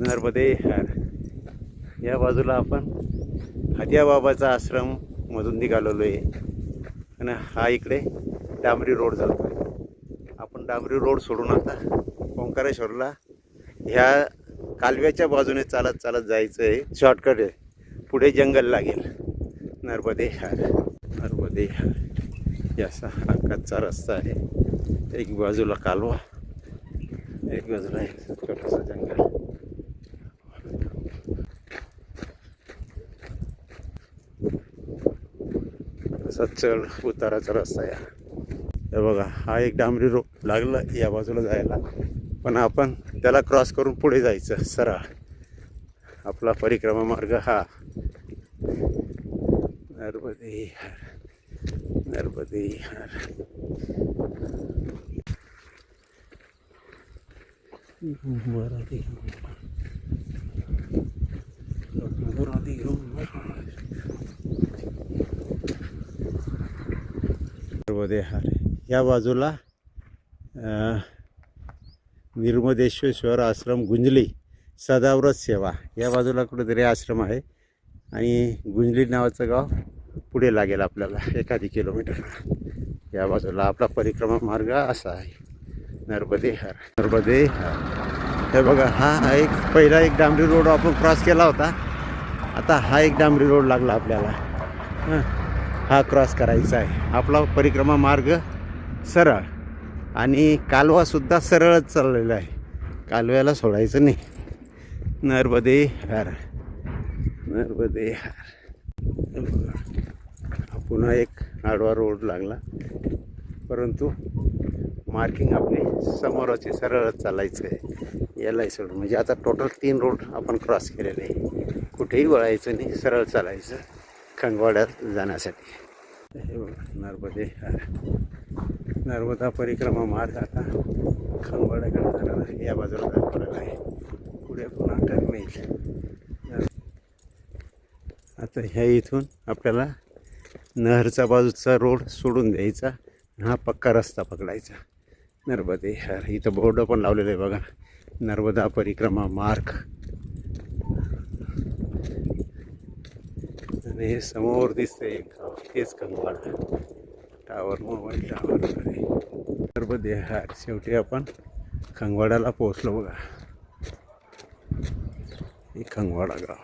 नर्मदे हार. या बाजूला आपण हातिया बाबाचा आश्रम मधून निघालेलो आहे आणि हा इकडे डांबरी रोड जातो. आपण डांबरी रोड सोडून आता ओंकारेश्वरला ह्या कालव्याच्या बाजूने चालत चालत जायचं आहे. शॉर्टकट आहे, पुढे जंगल लागेल. नर्मदे हार, नर्मदे हार. असा हा कच्चा रस्ता आहे. एक बाजूला कालवा, एक बाजूला एक छोटंसं जंगल. असा चढ उताराचा रस्ता आहे. हे बघा, हा एक डांबरी रोड लागला या बाजूला जायला, पण आपण त्याला क्रॉस करून पुढे जायचं सरळ. आपला परिक्रमा मार्ग हा. नर्मदे हार, नर्मदे हार. नर्मदे हार. या बाजूला निर्मदेश्वर आश्रम गुंजली सदाव्रत सेवा या बाजूला कुठेतरी आश्रम आहे. आणि गुंजली नावाचं गाव पुढे लागेल आपल्याला 1 किलोमीटर. या बाजूला आपला परिक्रमा मार्ग असा आहे. नर्मदे हार, नर्मदे हार. हे बघा, हा एक पहिला एक डांबरी रोड आपण क्रॉस केला होता. आता हा एक डांबरी रोड लागला आपल्याला. हा क्रॉस करायचा आहे. आपला परिक्रमा मार्ग सरळ आणि कालवासुद्धा सरळच चाललेला आहे. कालव्याला सोडायचं नाही. नर्मदे हार, नर्मदे हार. पुन्हा एक आडवा रोड लागला, परंतु मार्किंग आपले समोरचे सरळच चालायचं आहे. यालाही सोडून म्हणजे आता टोटल 3 रोड आपण क्रॉस केलेले आहे. कुठेही वळायचं नाही, सरळ चालायचं खंगवाड्यात जाण्यासाठी. हे बघा, नर्मदे हार. नर्मदा परिक्रमा मार्ग आता खंगवाड्याकडे जाणार आहे. या बाजूला दाखवलेला आहे. पुढे पुन्हा टर्न येईल. आता ह्या इथून आपल्याला नहरचा बाजूचा रोड सोडून द्यायचा. हा पक्का रस्ता पकडायचा. नर्मदे हार. इथं बोर्ड पण लावलेलं आहे बघा, नर्मदा परिक्रमा मार्ग. आणि हे समोर दिसतंय एक गाव, तेच खंगवाडा टावर, मोबाईल टावर वगैरे. नर्मदे हार. शेवटी आपण खंगवाड्याला पोहोचलो बघा. हे खंगवाडा गाव.